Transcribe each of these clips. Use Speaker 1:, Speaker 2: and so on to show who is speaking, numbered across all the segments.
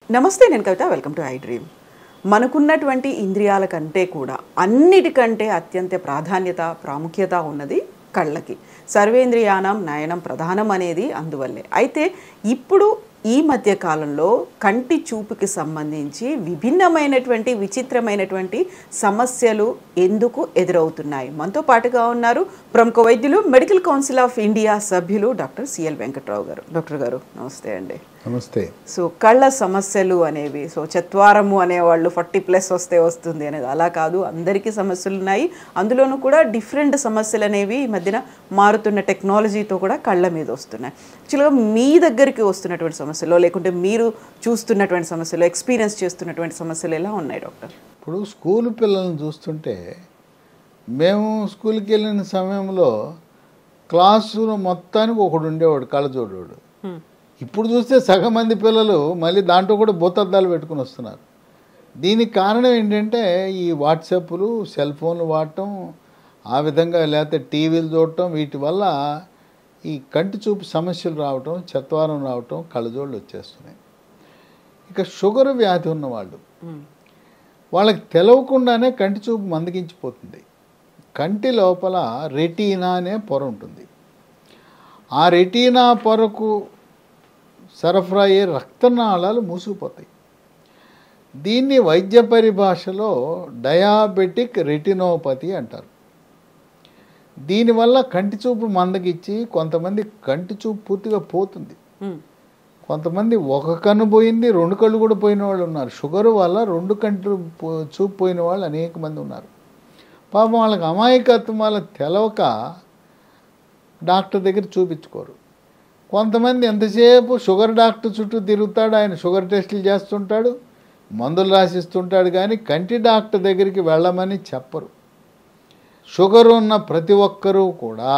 Speaker 1: నమస్తే, నేను Kavitha. Welcome to I dream. మనకున్నటువంటి ఇంద్రియాల కంటే కూడా అన్నిటికంటే అత్యంత ప్రాముఖ్యత ఉన్నది కళ్ళకి. సర్వేంద్రియానం నయనం ప్రధానం అనేది అందువల్లే. అయితే ఇప్పుడు ఈ మధ్య కాలంలో కంటి చూపుకి సంబంధించి విభిన్నమైనటువంటి విచిత్రమైనటువంటి సమస్యలు ఎందుకు ఎదురవుతున్నాయి? మనతో పాటుగా ఉన్నారు ప్రముఖ వైద్యులు, మెడికల్ కౌన్సిల్ ఆఫ్ ఇండియా సభ్యులు డాక్టర్ సిఎల్ వెంకట్రావు గారు. డాక్టర్ గారు నమస్తే అండి.
Speaker 2: నమస్తే.
Speaker 1: సో కళ్ళ సమస్యలు అనేవి, సో చత్వారము అనేవాళ్ళు 40+ వస్తే వస్తుంది అనేది అలా కాదు, అందరికీ సమస్యలు ఉన్నాయి. అందులోనూ కూడా డిఫరెంట్ సమస్యలు అనేవి ఈ మధ్యన మారుతున్న టెక్నాలజీతో కూడా కళ్ళ మీద వస్తున్నాయి. యాక్చువల్గా మీ దగ్గరికి వస్తున్నటువంటి సమస్యలు, లేకుంటే మీరు చూస్తున్నటువంటి సమస్యలు, ఎక్స్పీరియన్స్ చేస్తున్నటువంటి సమస్యలు ఎలా ఉన్నాయి డాక్టర్?
Speaker 2: ఇప్పుడు స్కూల్ పిల్లల్ని చూస్తుంటే, మేము స్కూల్కి వెళ్ళిన సమయంలో క్లాసు మొత్తానికి ఒకడు ఉండేవాడు కళ్ళజోడోడు. ఇప్పుడు చూస్తే సగం మంది పిల్లలు మళ్ళీ దాంట్లో కూడా భూతద్దాలు పెట్టుకుని వస్తున్నారు. దీనికి కారణం ఏంటంటే ఈ వాట్సాప్లు, సెల్ ఫోన్లు వాడటం, ఆ విధంగా లేకపోతే టీవీలు చూడటం, వీటి వల్ల ఈ కంటి చూపు సమస్యలు రావటం, చత్వారం రావటం, కళ్ళజోళ్ళు వచ్చేస్తున్నాయి. ఇక షుగర్ వ్యాధి ఉన్నవాళ్ళు, వాళ్ళకి తెలవకుండానే కంటి చూపు మందగించిపోతుంది. కంటి లోపల రెటీనా అనే పొర ఉంటుంది. ఆ రెటీనా పొరకు సరఫరా అయ్యే రక్తనాళాలు మూసుకుపోతాయి. దీన్ని వైద్య పరిభాషలో డయాబెటిక్ రెటినోపతి అంటారు. దీనివల్ల కంటి చూపు మందగిచ్చి కొంతమంది కంటి చూపు పూర్తిగా పోతుంది. కొంతమంది ఒక కన్ను పోయింది, 2 కళ్ళు కూడా పోయిన వాళ్ళు ఉన్నారు. షుగర్ వల్ల 2 కంట్లు చూపు పోయిన వాళ్ళు అనేక మంది ఉన్నారు. పాపం వాళ్ళకి అమాయకత్వం వల్ల తెలవక డాక్టర్ దగ్గర చూపించుకోరు. కొంతమంది ఎంతసేపు షుగర్ డాక్టర్ చుట్టూ తిరుగుతాడు, ఆయన షుగర్ టెస్టులు చేస్తుంటాడు, మందులు రాసిస్తుంటాడు, కానీ కంటి డాక్టర్ దగ్గరికి వెళ్ళమని చెప్పరు. షుగర్ ఉన్న ప్రతి ఒక్కరూ కూడా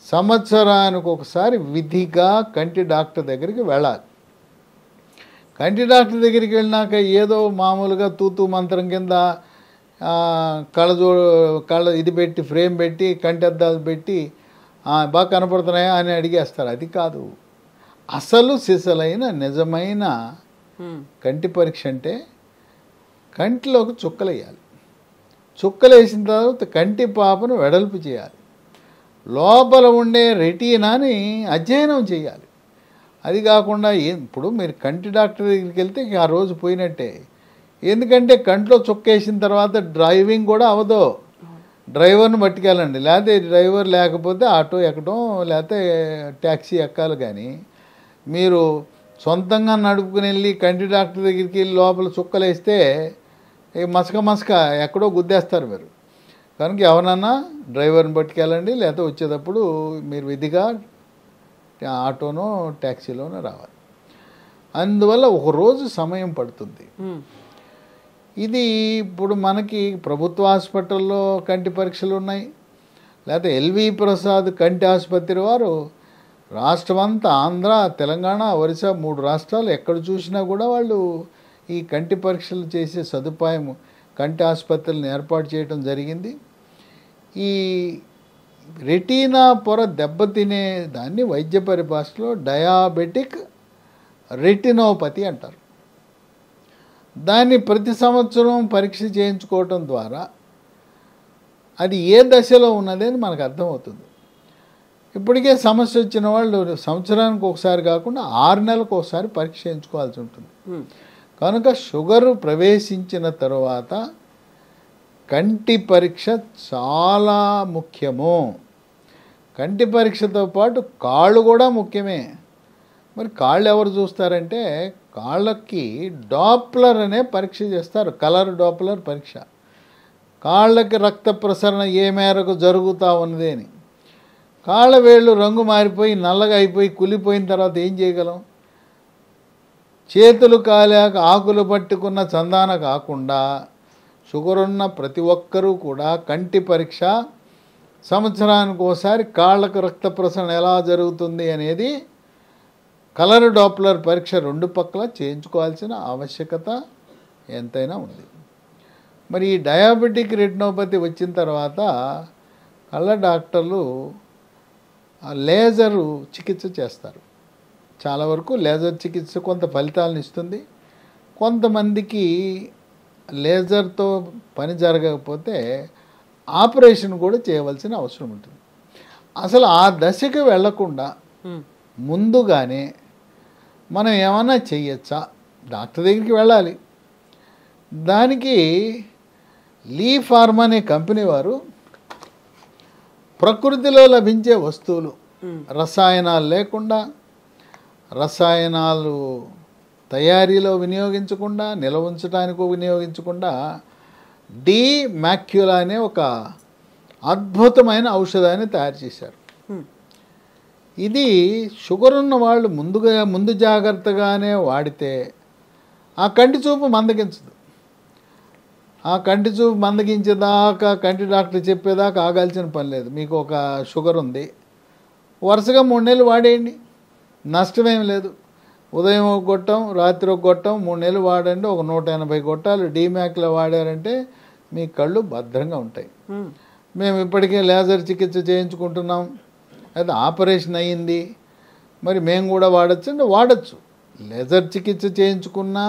Speaker 2: సంవత్సరానికి ఒకసారి విధిగా కంటి డాక్టర్ దగ్గరికి వెళ్ళాలి. కంటి డాక్టర్ దగ్గరికి వెళ్ళినాక ఏదో మామూలుగా తూతూ మంత్రం కింద కళ్ళ ఇది పెట్టి, ఫ్రేమ్ పెట్టి, కంటి అద్దాలు పెట్టి బాగా కనపడుతున్నాయా అని అడిగేస్తారు. అది కాదు. అసలు సిసలైన నిజమైన కంటి పరీక్ష అంటే కంటిలోకి చుక్కలు వేయాలి. చుక్కలు వేసిన తర్వాత కంటి పాపను వెడల్పు చేయాలి. లోపల ఉండే రెటీనాని అధ్యయనం చేయాలి. అది కాకుండా ఇప్పుడు మీరు కంటి డాక్టర్ దగ్గరికి వెళ్తే ఆ రోజు పోయినట్టే. ఎందుకంటే కంట్లో చుక్క వేసిన తర్వాత డ్రైవింగ్ కూడా అవదో, డ్రైవర్ని పట్టుకెళ్ళండి. లేకపోతే డ్రైవర్ లేకపోతే ఆటో ఎక్కడం, లేకపోతే ట్యాక్సీ ఎక్కాలి. కానీ మీరు సొంతంగా నడుపుకుని వెళ్ళి కంటి డాక్టర్ దగ్గరికి వెళ్ళి లోపల చుక్కలు వేస్తే మసక ఎక్కడో గుద్దేస్తారు మీరు. కనుక ఎవరన్నా డ్రైవర్ని పట్టుకెళ్ళండి, లేకపోతే వచ్చేటప్పుడు మీరు విధిగా ఆటోనో ట్యాక్సీలోనో రావాలి. అందువల్ల ఒక రోజు సమయం పడుతుంది. ఇది ఇప్పుడు మనకి ప్రభుత్వ హాస్పిటల్లో కంటి పరీక్షలు ఉన్నాయి. లేకపోతే ఎల్వి ప్రసాద్ కంటి ఆసుపత్రి వారు రాష్ట్రమంతా, ఆంధ్ర, తెలంగాణ, ఒరిస్సా 3 రాష్ట్రాలు ఎక్కడ చూసినా కూడా వాళ్ళు ఈ కంటి పరీక్షలు చేసే సదుపాయం కంటి ఆసుపత్రులను ఏర్పాటు చేయడం జరిగింది. ఈ రెటీనా పొర దెబ్బతినే దాన్ని వైద్య పరిభాషలో డయాబెటిక్ రెటినోపతి అంటారు. దాన్ని ప్రతి సంవత్సరం పరీక్ష చేయించుకోవటం ద్వారా అది ఏ దశలో ఉన్నది అని మనకు అర్థమవుతుంది. ఇప్పటికే సమస్య వచ్చిన వాళ్ళు సంవత్సరానికి ఒకసారి కాకుండా 6 నెలలకు ఒకసారి పరీక్ష చేయించుకోవాల్సి ఉంటుంది. కనుక షుగరు ప్రవేశించిన తర్వాత కంటి పరీక్ష చాలా ముఖ్యము. కంటి పరీక్షతో పాటు కాళ్ళు కూడా ముఖ్యమే. మరి కాళ్ళు ఎవరు చూస్తారంటే, కాళ్ళకి డాప్లర్ అనే పరీక్ష చేస్తారు, కలర్ డాప్లర్ పరీక్ష. కాళ్ళకి రక్త ప్రసరణ ఏ మేరకు జరుగుతూ ఉన్నది అని. కాళ్ళ వేళ్ళు రంగు మారిపోయి నల్లగా అయిపోయి కులిపోయిన తర్వాత ఏం చేయగలం? చేతులు కాలేక ఆకులు పట్టుకున్న చందాన కాకుండా షుగర్ ఉన్న ప్రతి ఒక్కరూ కూడా కంటి పరీక్ష సంవత్సరానికి ఒకసారి కాళ్ళకు రక్త ప్రసరణ ఎలా జరుగుతుంది అనేది కలర్ డాప్లర్ పరీక్ష 2 పక్కల చేయించుకోవాల్సిన ఆవశ్యకత ఎంతైనా ఉంది. మరి ఈ డయాబెటిక్ రెటినోపతి వచ్చిన తర్వాత కళ్ళ డాక్టర్లు లేజర్ చికిత్స చేస్తారు. చాలా వరకు లేజర్ చికిత్స కొంత ఫలితాలను ఇస్తుంది. కొంతమందికి లేజర్తో పని జరగకపోతే ఆపరేషన్ కూడా చేయవలసిన అవసరం ఉంటుంది. అసలు ఆ దశకి వెళ్లకుండా ముందుగానే మనం ఏమన్నా చెయ్యొచ్చా, డాక్టర్ దగ్గరికి వెళ్ళాలి. దానికి లీ ఫార్మా అనే కంపెనీ వారు ప్రకృతిలో లభించే వస్తువులు, రసాయనాలు లేకుండా, రసాయనాలు తయారీలో వినియోగించకుండా, నిల్వ ఉంచడానికి వినియోగించకుండా డీమాక్యులా అనే ఒక అద్భుతమైన ఔషధాన్ని తయారు చేశారు. ఇది షుగర్ ఉన్న వాళ్ళు ముందు జాగ్రత్తగానే వాడితే ఆ కంటి చూపు మందగించదు. ఆ కంటి చూపు మందగించేదాకా కంటి డాక్టర్ చెప్పేదాకా ఆగాల్సిన పని లేదు. మీకు ఒక షుగర్ ఉంది, వరుసగా 3 నెలలు వాడేయండి, నష్టమేం లేదు. ఉదయం ఒక గొట్టం, రాత్రి ఒక గొట్టం, 3 నెలలు వాడండి. ఒక 180 గొట్టాలు డీమాక్లో వాడారంటే మీ కళ్ళు భద్రంగా ఉంటాయి. మేము ఇప్పటికే లేజర్ చికిత్స చేయించుకుంటున్నాం, అయితే ఆపరేషన్ అయ్యింది, మరి మేము కూడా వాడచ్చు అంటే వాడచ్చు. లేజర్ చికిత్స చేయించుకున్నా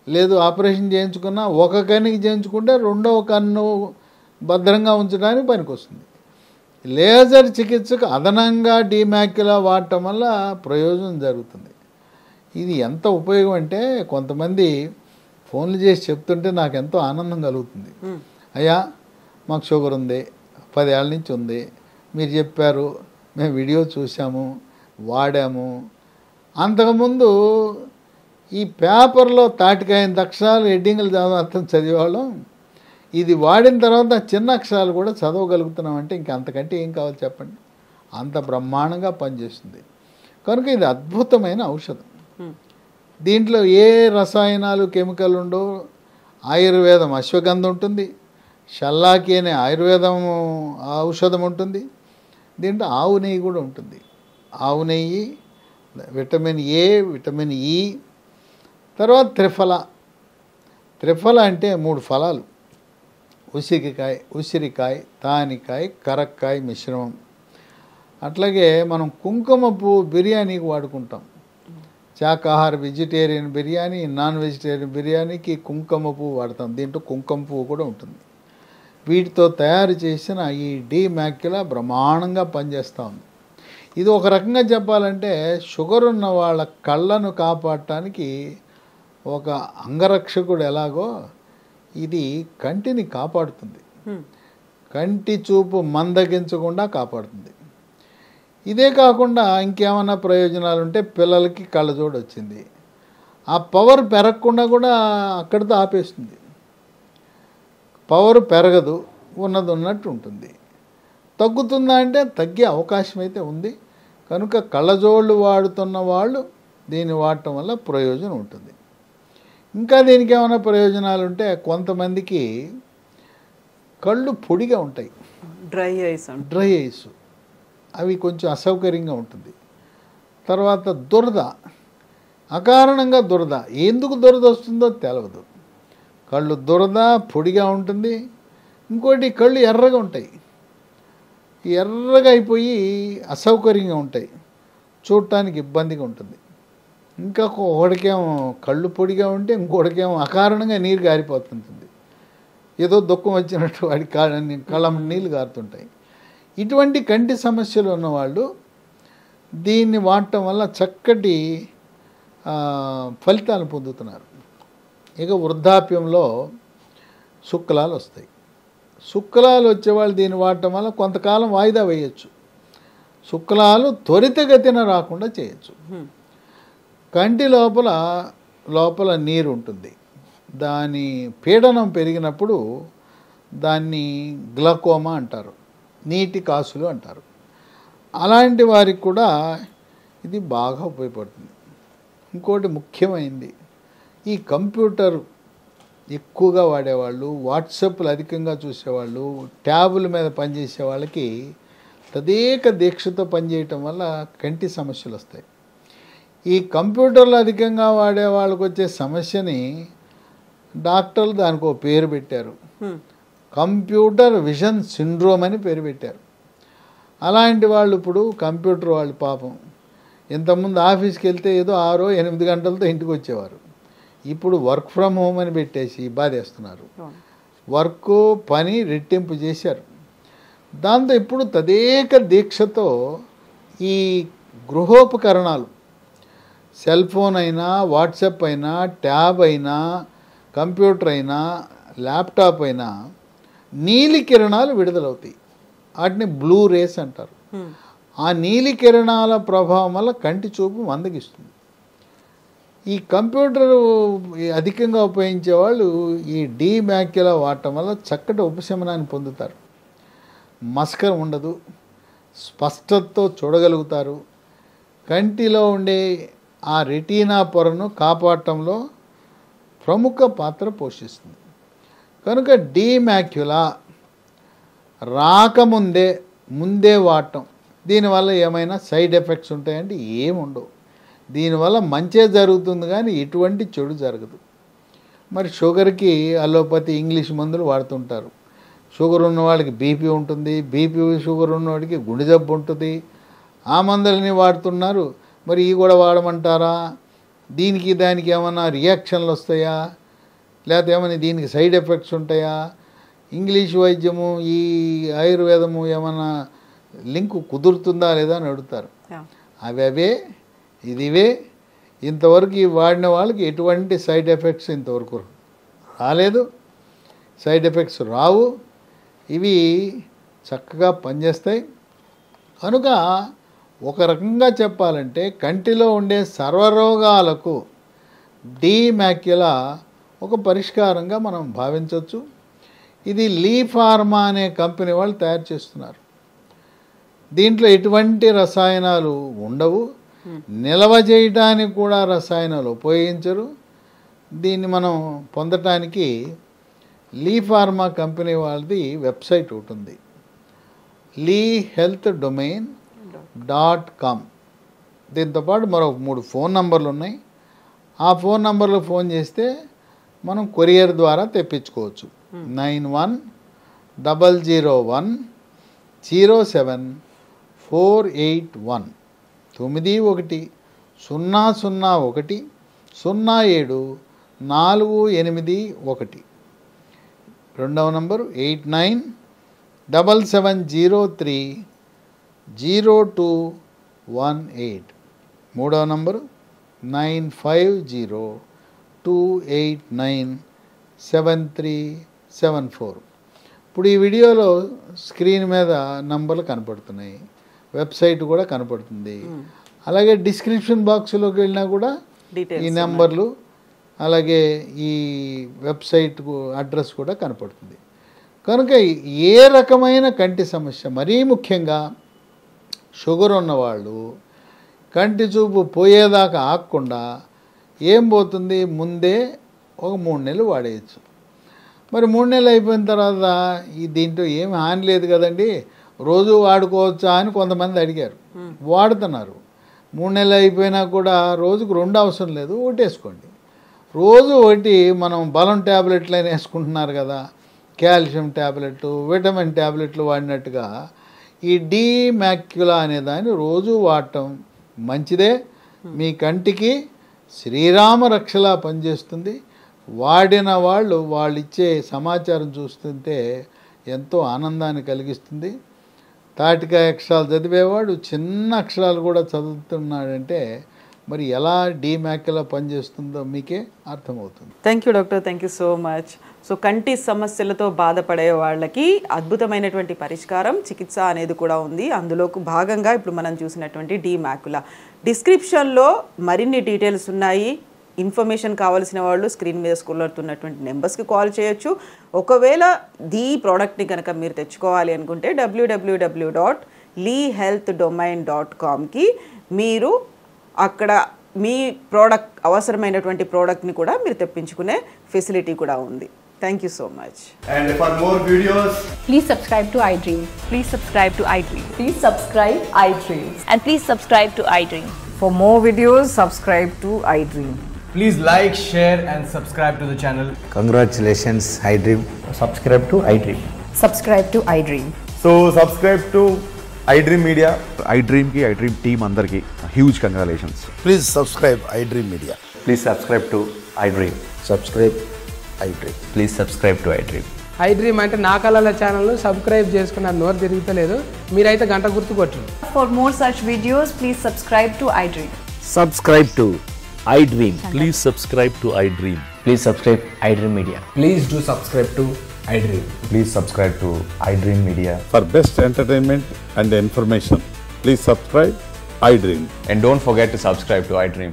Speaker 2: లేదు ఆపరేషన్ చేయించుకున్నా ఒక కన్నుకి చేయించుకుంటే రెండవ కన్ను భద్రంగా ఉంచడానికి పనికొస్తుంది. లేజర్ చికిత్సకు అదనంగా డీమాక్యులా వాడటం వల్ల ప్రయోజనం జరుగుతుంది. ఇది ఎంత ఉపయోగం అంటే కొంతమంది ఫోన్లు చేసి చెప్తుంటే నాకు ఎంతో ఆనందం కలుగుతుంది. అయ్యా మాకు షుగర్ ఉంది, 10 ఏళ్ళ నుంచి ఉంది, మీరు చెప్పారు, మేము వీడియో చూసాము, వాడాము. అంతకుముందు ఈ పేపర్లో తాటికాయని అక్షరాలు హెడ్డింగ్లు అర్థం చదివేవాళ్ళం. ఇది వాడిన తర్వాత చిన్న అక్షరాలు కూడా చదవగలుగుతున్నామంటే ఇంక అంతకంటే ఏం కావాలి చెప్పండి. అంత బ్రహ్మాండంగా పనిచేస్తుంది. కనుక ఇది అద్భుతమైన ఔషధం. దీంట్లో ఏ రసాయనాలు కెమికల్ ఉండవు. ఆయుర్వేదం అశ్వగంధ ఉంటుంది, షల్లాకి అనే ఆయుర్వేదం ఔషధం ఉంటుంది. దీంట్లో ఆవు నెయ్యి కూడా ఉంటుంది. ఆవు నెయ్యి, విటమిన్ ఏ, విటమిన్ ఈ, తర్వాత త్రిఫల అంటే 3 ఫలాలు: ఉసిరికాయ, తానికాయ, కరక్కాయ మిశ్రమం. అట్లాగే మనం కుంకుమ పువ్వు బిర్యానీకి వాడుకుంటాం. శాకాహార వెజిటేరియన్ బిర్యానీ, నాన్ వెజిటేరియన్ బిర్యానీకి కుంకుమ పువ్వు వాడతాం. దీంట్లో కుంకుమ పువ్వు కూడా ఉంటుంది. వీటితో తయారు చేసిన ఈ డీమాక్యులా బ్రహ్మాండంగా పనిచేస్తూ ఉంది. ఇది ఒక రకంగా చెప్పాలంటే షుగర్ ఉన్న వాళ్ళ కళ్ళను కాపాడటానికి ఒక అంగరక్షకుడు ఎలాగో ఇది కంటిని కాపాడుతుంది. కంటి చూపు మందగించకుండా కాపాడుతుంది. ఇదే కాకుండా ఇంకేమైనా ప్రయోజనాలు ఉంటే పిల్లలకి కళ్ళజోడు వచ్చింది, ఆ పవర్ పెరగకుండా కూడా అక్కడితో ఆపేస్తుంది. పవర్ పెరగదు, ఉన్నది ఉన్నట్టు ఉంటుంది. తగ్గుతుందా అంటే తగ్గే అవకాశం అయితే ఉంది. కనుక కళ్ళజోళ్ళు వాడుతున్న వాళ్ళు దీన్ని వాడటం వల్ల ప్రయోజనం ఉంటుంది. ఇంకా దీనికి ఏమైనా ప్రయోజనాలు ఉంటే కొంతమందికి కళ్ళు పొడిగా ఉంటాయి, డ్రై ఐస్, అవి కొంచెం అసౌకర్యంగా ఉంటుంది. తర్వాత దురద, అకారణంగా దురద, ఎందుకు దురద వస్తుందో తెలవదు. కళ్ళు దురద పొడిగా ఉంటుంది. ఇంకోటి కళ్ళు ఎర్రగా ఉంటాయి, ఎర్రగా అయిపోయి అసౌకర్యంగా ఉంటాయి, చూడటానికి ఇబ్బందిగా ఉంటుంది. ఇంకా ఒకడికేమో కళ్ళు పొడిగా ఉంటే ఇంకొకడికేమో అకారణంగా నీరు గారిపోతుంటుంది, ఏదో దుఃఖం వచ్చినట్టు వాడి కళ్ళ నీళ్ళు గారుతుంటాయి. ఇటువంటి కంటి సమస్యలు ఉన్నవాళ్ళు దీన్ని వాడటం వల్ల చక్కటి ఫలితాలు పొందుతున్నారు. ఇక వృద్ధాప్యంలో శుక్లాలు వస్తాయి. శుక్లాలు వచ్చేవాళ్ళు దీన్ని వాడటం వల్ల కొంతకాలం వాయిదా వేయచ్చు. శుక్లాలు త్వరితగతిన రాకుండా చేయొచ్చు. కంటి లోపల నీరు ఉంటుంది, దాని పీడనం పెరిగినప్పుడు దాన్ని గ్లకోమా అంటారు, నీటి కాసులు అంటారు. అలాంటి వారికి కూడా ఇది బాగా ఉపయోగపడుతుంది. ఇంకోటి ముఖ్యమైనది, ఈ కంప్యూటర్ ఎక్కువగా వాడేవాళ్ళు, వాట్సాప్లు అధికంగా చూసేవాళ్ళు, ట్యాబుల మీద పనిచేసే వాళ్ళకి తదేక దీక్షతో పనిచేయటం వల్ల కంటి సమస్యలు వస్తాయి. ఈ కంప్యూటర్లు అధికంగా వాడే వాళ్ళకు వచ్చే సమస్యని డాక్టర్లు దానికి ఒక పేరు పెట్టారు, కంప్యూటర్ విజన్ సిండ్రోమ్ అని పేరు పెట్టారు. అలాంటి వాళ్ళు ఇప్పుడు కంప్యూటర్ వాళ్ళు పాపం ఇంతకుముందు ఆఫీస్కి వెళ్తే ఏదో 6-8 గంటలతో ఇంటికి వచ్చేవారు. ఇప్పుడు వర్క్ ఫ్రమ్ హోమ్ అని పెట్టేసి బాధేస్తున్నారు. వర్క్ పని రెట్టింపు చేశారు. దాంతో ఇప్పుడు తదేక దీక్షతో ఈ గృహోపకరణాలు సెల్ ఫోన్ అయినా, వాట్సాప్ అయినా, ట్యాబ్ అయినా, కంప్యూటర్ అయినా, ల్యాప్టాప్ అయినా నీలి కిరణాలు విడుదలవుతాయి. వాటిని బ్లూ రేస్ అంటారు. ఆ నీలి కిరణాల ప్రభావం వల్ల కంటి చూపు మందగిస్తుంది. ఈ కంప్యూటర్ అధికంగా ఉపయోగించే వాళ్ళు ఈ డీ మ్యాక్యులా వాడటం వల్ల చక్కటి ఉపశమనాన్ని పొందుతారు. మస్కర్ ఉండదు, స్పష్టతతో చూడగలుగుతారు. కంటిలో ఉండే ఆ రెటీనా పొరను కాపాడటంలో ప్రముఖ పాత్ర పోషిస్తుంది. కనుక డీ మ్యాక్యులా ముందే వాడటం, దీనివల్ల ఏమైనా సైడ్ ఎఫెక్ట్స్ ఉంటాయంటే ఏముండవు. దీనివల్ల మంచే జరుగుతుంది కానీ ఎటువంటి చెడు జరగదు. మరి షుగర్కి అలోపతి ఇంగ్లీష్ మందులు వాడుతుంటారు. షుగర్ ఉన్న వాళ్ళకి బీపీ ఉంటుంది, బీపీ షుగర్ ఉన్నవాడికి గుండె జబ్బు ఉంటుంది. ఆ మందులని వాడుతున్నారు. మరి ఇవి కూడా వాడమంటారా? దీనికి దానికి ఏమైనా రియాక్షన్లు వస్తాయా, లేకపోతే ఏమైనా దీనికి సైడ్ ఎఫెక్ట్స్ ఉంటాయా? ఇంగ్లీష్ వైద్యము ఈ ఆయుర్వేదము ఏమైనా లింకు కుదురుతుందా లేదా అని అడుగుతారు. అవే ఇదివే ఇంతవరకు ఈ వాడిన వాళ్ళకి ఎటువంటి సైడ్ ఎఫెక్ట్స్ ఇంతవరకు రాలేదు, సైడ్ ఎఫెక్ట్స్ రావు. ఇవి చక్కగా పనిచేస్తాయి. కనుక ఒక రకంగా చెప్పాలంటే కంటిలో ఉండే సర్వరోగాలకు డీ మ్యాక్యులా ఒక పరిష్కారంగా మనం భావించవచ్చు. ఇది లీ ఫార్మా అనే కంపెనీ వాళ్ళు తయారు చేస్తున్నారు. దీంట్లో ఎటువంటి రసాయనాలు ఉండవు, నిల్వ చేయడానికి కూడా రసాయనాలు ఉపయోగించరు. దీన్ని మనం పొందటానికి లీ ఫార్మా కంపెనీ వాళ్ళది వెబ్సైట్ ఒకటి ఉంది, leehealthdomain.com. దీంతోపాటు మరో 3 ఫోన్ నంబర్లు ఉన్నాయి. ఆ ఫోన్ నంబర్లో ఫోన్ చేస్తే మనం కొరియర్ ద్వారా తెప్పించుకోవచ్చు. 9100107481 9100100748. రెండవ నంబరు 8977030218. మూడవ నంబరు 9502897374. ఇప్పుడు ఈ వీడియోలో స్క్రీన్ మీద నంబర్లు కనపడుతున్నాయి, వెబ్సైట్ కూడా కనపడుతుంది. అలాగే డిస్క్రిప్షన్ బాక్స్లోకి వెళ్ళినా కూడా ఈ నెంబర్లు అలాగే ఈ వెబ్సైట్ అడ్రస్ కూడా కనపడుతుంది. కనుక ఏ రకమైన కంటి సమస్య, మరీ ముఖ్యంగా షుగర్ ఉన్నవాళ్ళు కంటి చూపు పోయేదాకా ఆగకుండా ఏం పోతుంది, ముందే ఒక 3 నెలలు వాడేయచ్చు. మరి 3 నెలలు అయిపోయిన తర్వాత దీంట్లో ఏమి హాని లేదు కదండి, రోజు వాడుకోవచ్చా అని కొంతమంది అడిగారు. వాడుతున్నారు. 3 నెలలు అయిపోయినా కూడా రోజుకు 2 అవసరం లేదు, ఒకటి వేసుకోండి. రోజు ఒకటి మనం బలం ట్యాబ్లెట్లు అయినా వేసుకుంటున్నారు కదా, కాల్షియం ట్యాబ్లెట్లు, విటమిన్ ట్యాబ్లెట్లు వాడినట్టుగా ఈ డీ మ్యాక్యులా అనే దాన్ని రోజు వాడటం మంచిదే. మీ కంటికి శ్రీరామ రక్షలా పనిచేస్తుంది. వాడిన వాళ్ళు ఇచ్చే సమాచారం చూస్తుంటే ఎంతో ఆనందాన్ని కలిగిస్తుంది. తాటికాయ అక్షరాలు చదివేవాడు చిన్న అక్షరాలు కూడా చదువుతున్నాడంటే మరి ఎలా డీ మ్యాక్యులా పనిచేస్తుందో మీకే అర్థమవుతుంది.
Speaker 1: Thank you doctor, thank you so much. So కంటి సమస్యలతో బాధపడే వాళ్ళకి అద్భుతమైనటువంటి పరిష్కారం, చికిత్స అనేది కూడా ఉంది. అందులోకి భాగంగా ఇప్పుడు మనం చూసినటువంటి డీ మ్యాక్యులా. డిస్క్రిప్షన్లో మరిన్ని డీటెయిల్స్ ఉన్నాయి. ఇన్ఫర్మేషన్ కావాల్సిన వాళ్ళు స్క్రీన్ మీద స్క్రోల్ అవుతున్నటువంటి నెంబర్స్కి కాల్ చేయొచ్చు. ఒకవేళ ఈ ప్రోడక్ట్ని కనుక మీరు తెచ్చుకోవాలి అనుకుంటే www.leehealthdomain.comకి మీరు అక్కడ మీ ప్రోడక్ట్ అవసరమైనటువంటి ప్రోడక్ట్ని కూడా మీరు తెప్పించుకునే ఫెసిలిటీ కూడా ఉంది. Thank you so much.
Speaker 3: And for more videos,
Speaker 4: please subscribe to iDream.
Speaker 5: Please subscribe to iDream.
Speaker 4: Please subscribe iDream.
Speaker 5: And please subscribe to iDream.
Speaker 6: For more videos, subscribe to iDream.
Speaker 3: please like, share and subscribe to the channel.
Speaker 7: Congratulations, iDream.
Speaker 8: Subscribe to iDream.
Speaker 4: Subscribe to iDream.
Speaker 3: So subscribe to
Speaker 7: iDream Media.
Speaker 8: iDream కి iDream team అందరికి huge congratulations.
Speaker 9: Please subscribe iDream Media.
Speaker 7: Please subscribe to iDream.
Speaker 9: Subscribe iDream.
Speaker 7: Please subscribe to iDream.
Speaker 10: iDream అంటే నా కళల channel subscribe చేసుకున్న నోరు తిరుగుతలేదు, మీరైతే గంట గుర్తు కొట్టండి.
Speaker 4: For more such videos, please subscribe to iDream.
Speaker 11: Subscribe to iDream. Please subscribe to iDream.
Speaker 7: Please subscribe iDream Media.
Speaker 3: Please do subscribe to iDream.
Speaker 7: Please subscribe to iDream Media.
Speaker 9: For best entertainment and information, please subscribe iDream.
Speaker 7: And don't forget to subscribe to iDream.